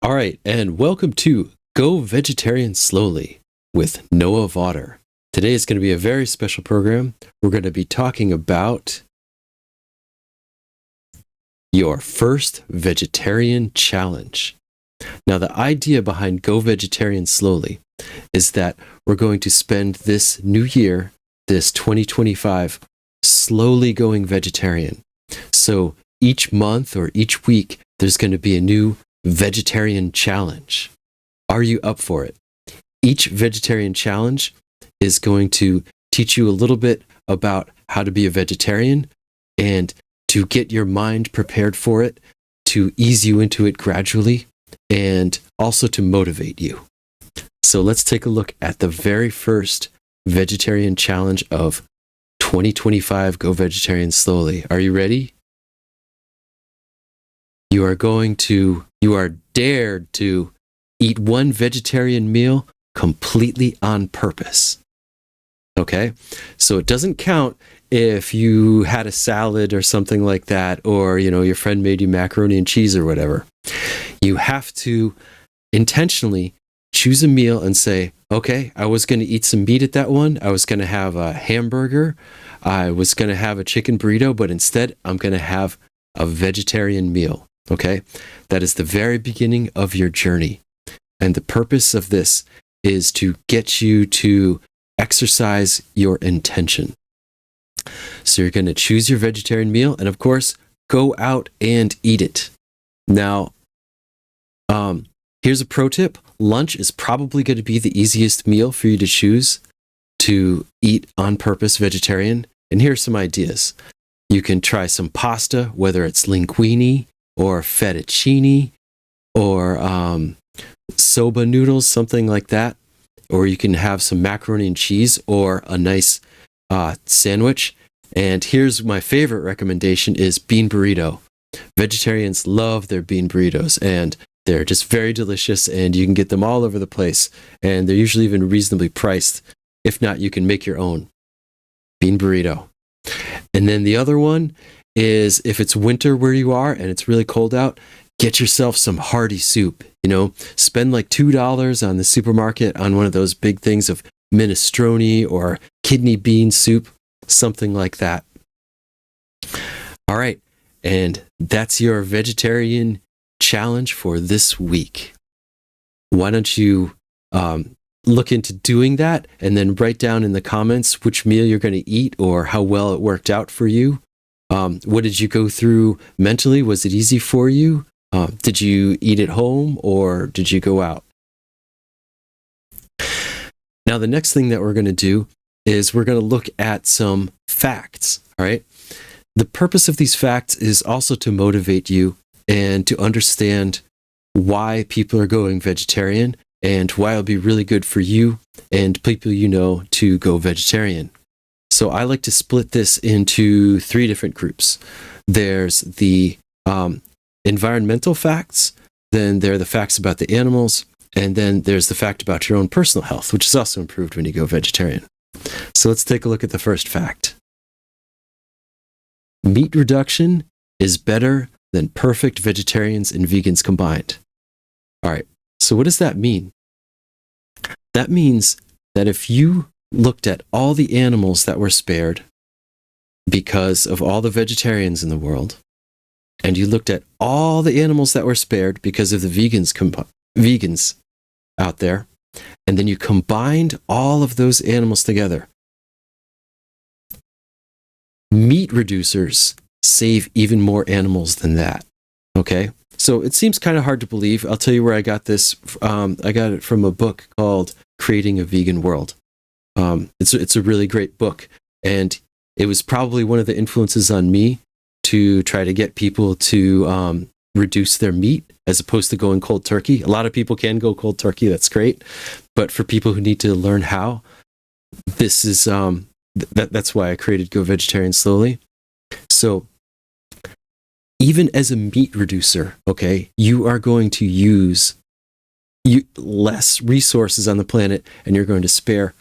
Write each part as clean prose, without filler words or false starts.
All right, and welcome to Go Vegetarian Slowly with Noah Vaughter. Today is going to be a very special program. We're going to be talking about your first vegetarian challenge. Now, the idea behind Go Vegetarian Slowly is that we're going to spend this new year, this 2025, slowly going vegetarian. So each month or each week, there's going to be a new vegetarian challenge. Are you up for it? Each vegetarian challenge is going to teach you a little bit about how to be a vegetarian and to get your mind prepared for it, to ease you into it gradually, and also to motivate you. So let's take a look at the very first vegetarian challenge of 2025 Go Vegetarian Slowly. Are you ready? You are dared to eat one vegetarian meal completely on purpose. Okay? So it doesn't count if you had a salad or something like that, or, your friend made you macaroni and cheese or whatever. You have to intentionally choose a meal and say, okay, I was going to eat some meat at that one. I was going to have a hamburger. I was going to have a chicken burrito, but instead I'm going to have a vegetarian meal. Okay? That is the very beginning of your journey. And the purpose of this is to get you to exercise your intention. So you're going to choose your vegetarian meal and, of course, go out and eat it. Now, here's a pro tip. Lunch is probably going to be the easiest meal for you to choose to eat on purpose vegetarian. And here's some ideas. You can try some pasta, whether it's linguine or fettuccine or soba noodles, something like that. Or you can have some macaroni and cheese or a nice sandwich. And here's my favorite recommendation is bean burrito. Vegetarians love their bean burritos, and they're just very delicious, and you can get them all over the place. And they're usually even reasonably priced. If not, you can make your own bean burrito. And then the other one is if it's winter where you are and it's really cold out, get yourself some hearty soup. Spend like $2 on the supermarket on one of those big things of minestrone or kidney bean soup, something like that. All right. And that's your vegetarian challenge for this week. Why don't you look into doing that and then write down in the comments which meal you're going to eat or how well it worked out for you. What did you go through mentally? Was it easy for you? Did you eat at home or did you go out? Now, the next thing that we're going to do is we're going to look at some facts, all right? The purpose of these facts is also to motivate you and to understand why people are going vegetarian and why it'll be really good for you and people you know to go vegetarian. So I like to split this into 3 different groups. There's the environmental facts, then there are the facts about the animals, and then there's the fact about your own personal health, which is also improved when you go vegetarian. So let's take a look at the first fact. Meat reduction is better than perfect vegetarians and vegans combined. All right, so what does that mean? That means that if you looked at all the animals that were spared because of all the vegetarians in the world, and you looked at all the animals that were spared because of the vegans out there, and then you combined all of those animals together, meat reducers save even more animals than that. Okay? So it seems kind of hard to believe. I'll tell you where I got this. I got it from a book called Creating a Vegan World. It's a really great book. And it was probably one of the influences on me to try to get people to reduce their meat as opposed to going cold turkey. A lot of people can go cold turkey. That's great. But for people who need to learn how, this is that's why I created Go Vegetarian Slowly. So even as a meat reducer, okay, you are going to use less resources on the planet and you're going to spare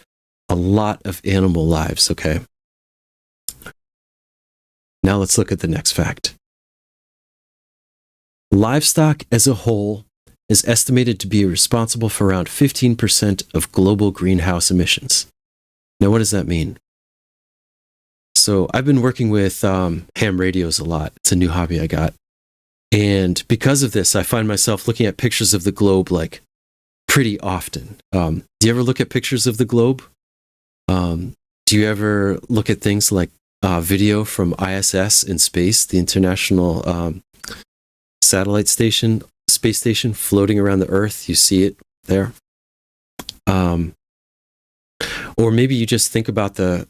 a lot of animal lives, okay? Now let's look at the next fact. Livestock as a whole is estimated to be responsible for around 15% of global greenhouse emissions. Now, what does that mean? So I've been working with ham radios a lot. It's a new hobby I got. And because of this, I find myself looking at pictures of the globe like pretty often. Do you ever look at pictures of the globe? Do you ever look at things like video from ISS in space, the International Satellite Station, space station floating around the Earth? You see it there. Or maybe you just think about the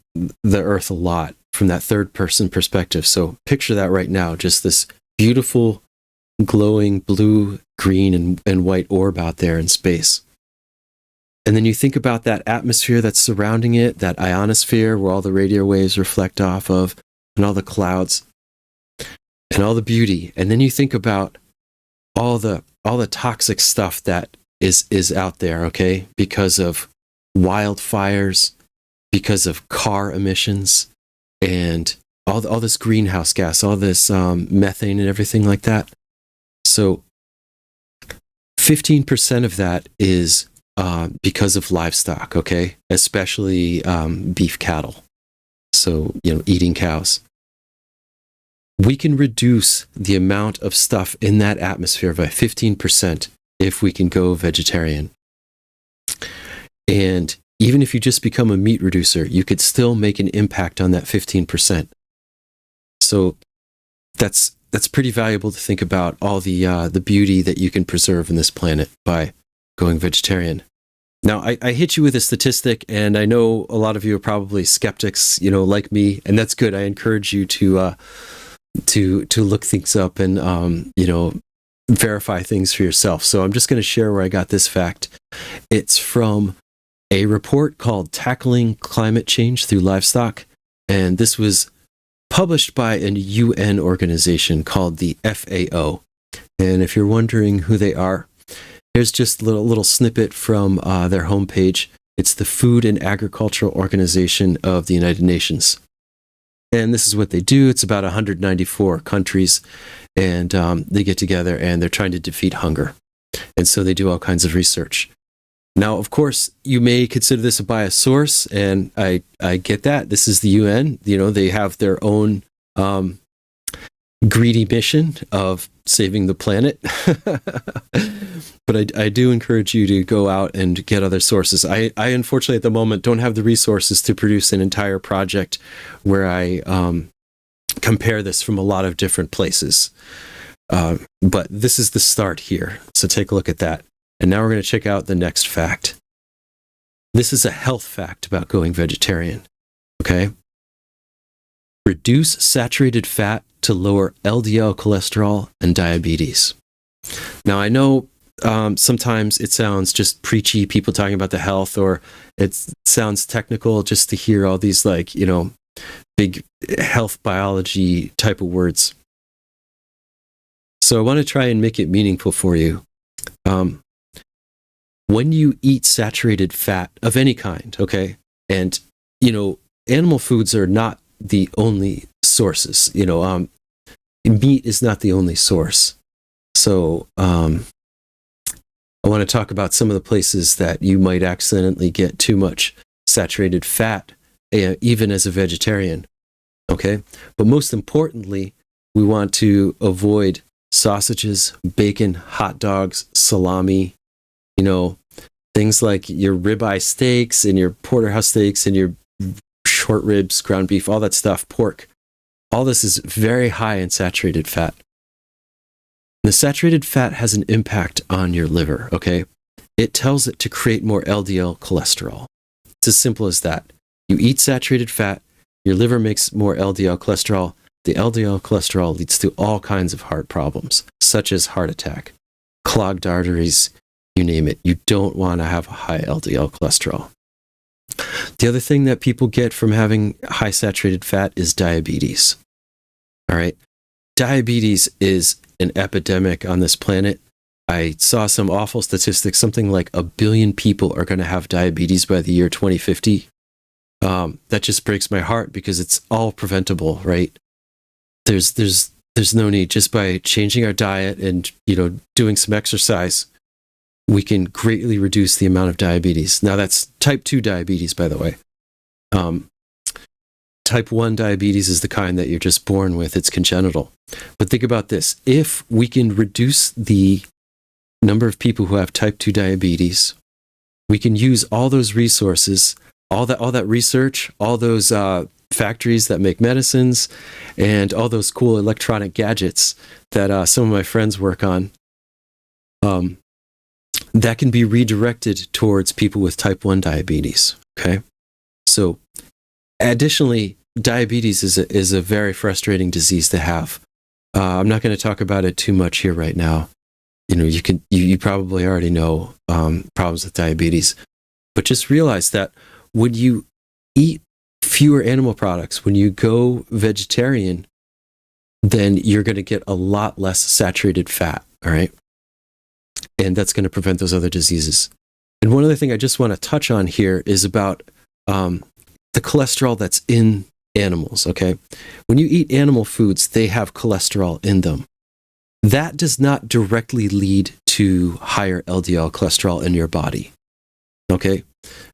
Earth a lot from that third person perspective. So picture that right now, just this beautiful, glowing blue, green, and white orb out there in space. And then you think about that atmosphere that's surrounding it, that ionosphere where all the radio waves reflect off of, and all the clouds, and all the beauty. And then you think about all the toxic stuff that is out there, okay? Because of wildfires, because of car emissions, and all this greenhouse gas, all this methane and everything like that. So 15% of that is because of livestock, okay? Especially beef cattle. So, eating cows. We can reduce the amount of stuff in that atmosphere by 15% if we can go vegetarian. And even if you just become a meat reducer, you could still make an impact on that 15%. So that's pretty valuable to think about all the beauty that you can preserve in this planet by going vegetarian. Now, I hit you with a statistic, and I know a lot of you are probably skeptics, like me, and that's good. I encourage you to look things up and verify things for yourself. So I'm just going to share where I got this fact. It's from a report called Tackling Climate Change Through Livestock, and this was published by a UN organization called the FAO. And if you're wondering who they are, here's just a little snippet from their homepage. It's the Food and Agricultural Organization of the United Nations. And this is what they do. It's about 194 countries, and they get together and they're trying to defeat hunger. And so they do all kinds of research. Now, of course, you may consider this a biased source, and I get that. This is the UN. They have their own greedy mission of saving the planet. But I do encourage you to go out and get other sources. I unfortunately at the moment don't have the resources to produce an entire project where I compare this from a lot of different places. But this is the start here. So take a look at that. And now we're going to check out the next fact. This is a health fact about going vegetarian. Okay? Reduce saturated fat to lower LDL cholesterol and diabetes. Now, I know sometimes it sounds just preachy, people talking about the health, or it sounds technical just to hear all these big health biology type of words. So I want to try and make it meaningful for you. When you eat saturated fat of any kind, okay, and, animal foods are not the only sources, meat is not the only source. So I want to talk about some of the places that you might accidentally get too much saturated fat, even as a vegetarian, okay? But most importantly, we want to avoid sausages, bacon, hot dogs, salami, things like your ribeye steaks and your porterhouse steaks and your short ribs, ground beef, all that stuff, pork. All this is very high in saturated fat. The saturated fat has an impact on your liver, okay? It tells it to create more LDL cholesterol. It's as simple as that. You eat saturated fat, your liver makes more LDL cholesterol. The LDL cholesterol leads to all kinds of heart problems, such as heart attack, clogged arteries, you name it. You don't want to have a high LDL cholesterol. The other thing that people get from having high saturated fat is diabetes. All right. Diabetes is an epidemic on this planet. I saw some awful statistics. Something like 1 billion people are going to have diabetes by the year 2050. That just breaks my heart because it's all preventable, right? There's no need, just by changing our diet and, doing some exercise, we can greatly reduce the amount of diabetes. Now, that's type 2 diabetes, by the way. Type 1 diabetes is the kind that you're just born with. It's congenital. But think about this. If we can reduce the number of people who have type 2 diabetes, we can use all those resources, all that research, all those factories that make medicines, and all those cool electronic gadgets that some of my friends work on, that can be redirected towards people with type 1 diabetes. Okay? So, additionally, diabetes is a very frustrating disease to have. I'm not going to talk about it too much here right now. You probably already know problems with diabetes, but just realize that when you eat fewer animal products, when you go vegetarian, then you're going to get a lot less saturated fat, all right? And that's going to prevent those other diseases. And one other thing I just want to touch on here is about the cholesterol that's in animals, okay? When you eat animal foods, they have cholesterol in them. That does not directly lead to higher LDL cholesterol in your body, okay?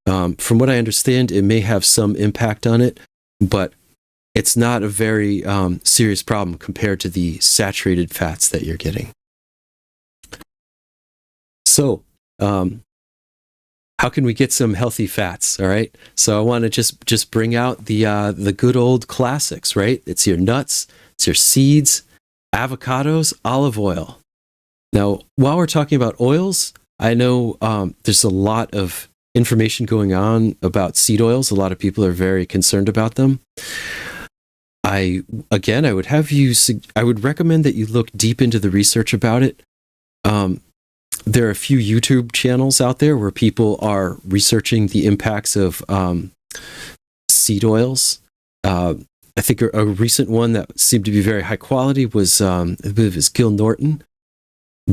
From what I understand, it may have some impact on it, but it's not a very serious problem compared to the saturated fats that you're getting. So, how can we get some healthy fats? All right. So I want to just bring out the good old classics, right? It's your nuts, it's your seeds, avocados, olive oil. Now, while we're talking about oils, I know there's a lot of information going on about seed oils. A lot of people are very concerned about them. I would recommend that you look deep into the research about it. There are a few YouTube channels out there where people are researching the impacts of seed oils. I think a recent one that seemed to be very high quality was, I believe it was Gil Norton.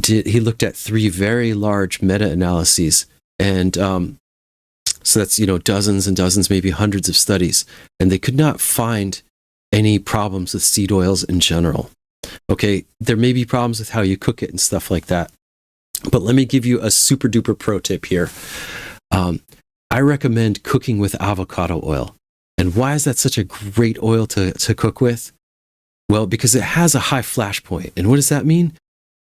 He looked at 3 very large meta-analyses, and so that's dozens and dozens, maybe hundreds of studies, and they could not find any problems with seed oils in general. Okay, there may be problems with how you cook it and stuff like that. But let me give you a super duper pro tip here. I recommend cooking with avocado oil. And why is that such a great oil to cook with? Well, because it has a high flash point. And what does that mean?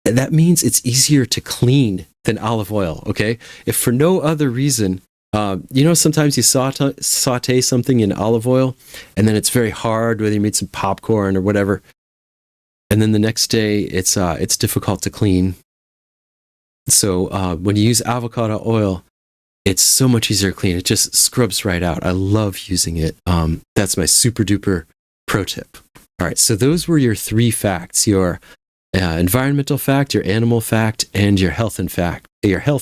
That means it's easier to clean than olive oil, okay? If for no other reason, sometimes you saute something in olive oil, and then it's very hard, whether you made some popcorn or whatever. And then the next day, it's difficult to clean. So when you use avocado oil, it's so much easier to clean. It just scrubs right out. I love using it. That's my super duper pro tip. All right, so those were your 3 facts: your environmental fact, your animal fact, and your health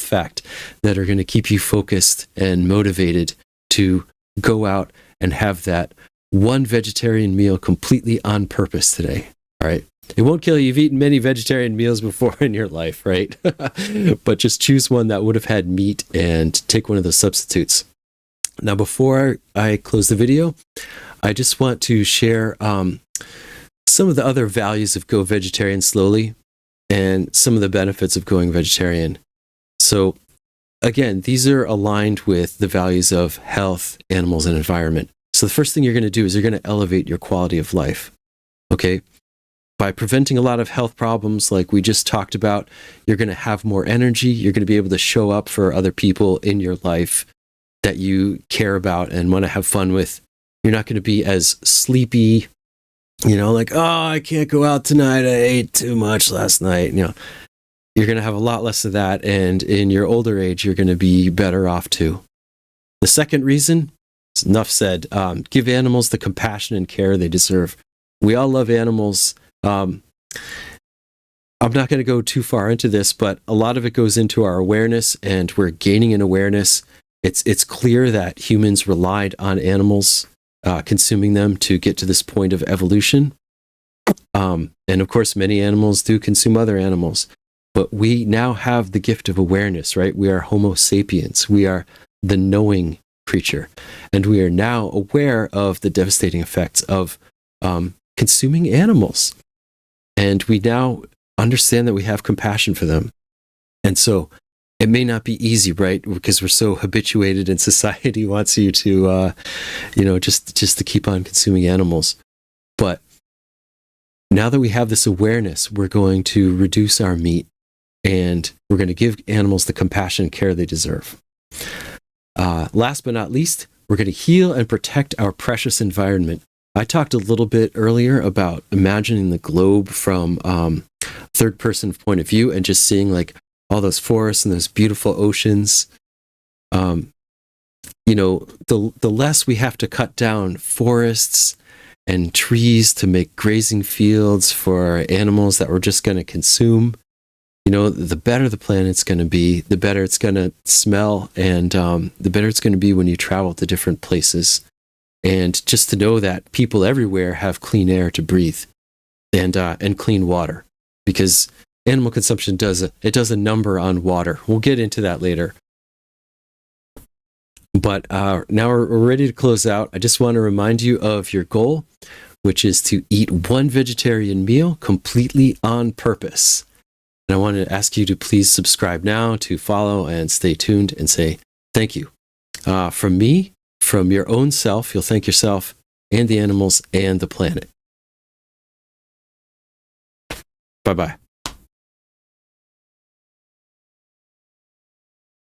fact that are going to keep you focused and motivated to go out and have that one vegetarian meal completely on purpose today. All right. It won't kill you. You've eaten many vegetarian meals before in your life, right? But just choose one that would have had meat and take one of those substitutes. Now, before I close the video, I just want to share some of the other values of go vegetarian slowly and some of the benefits of going vegetarian. So, again, these are aligned with the values of health, animals, and environment. So the first thing you're going to do is you're going to elevate your quality of life, okay? By preventing a lot of health problems like we just talked about, you're going to have more energy. You're going to be able to show up for other people in your life that you care about and want to have fun with. You're not going to be as sleepy, like, oh, I can't go out tonight. I ate too much last night. You're going to have a lot less of that. And in your older age, you're going to be better off too. The second reason, enough said, give animals the compassion and care they deserve. We all love animals. I'm not going to go too far into this, but a lot of it goes into our awareness, and we're gaining in awareness. It's clear that humans relied on animals, consuming them to get to this point of evolution. And of course, many animals do consume other animals, but we now have the gift of awareness, right? We are Homo sapiens. We are the knowing creature, and we are now aware of the devastating effects of consuming animals. And we now understand that we have compassion for them. And so it may not be easy, right? Because we're so habituated and society wants you to, just to keep on consuming animals. But now that we have this awareness, we're going to reduce our meat and we're going to give animals the compassion and care they deserve. Last but not least, we're going to heal and protect our precious environment. I talked a little bit earlier about imagining the globe from third person point of view and just seeing like all those forests and those beautiful oceans. The less we have to cut down forests and trees to make grazing fields for animals that we're just going to consume, the better the planet's going to be, the better it's going to smell, and the better it's going to be when you travel to different places. And just to know that people everywhere have clean air to breathe and clean water, because animal consumption does a number on water. We'll get into that later. But now we're ready to close out. I just want to remind you of your goal, which is to eat one vegetarian meal completely on purpose. And I want to ask you to please subscribe now, to follow and stay tuned, and say thank you. From me, from your own self, you'll thank yourself and the animals and the planet. Bye-bye.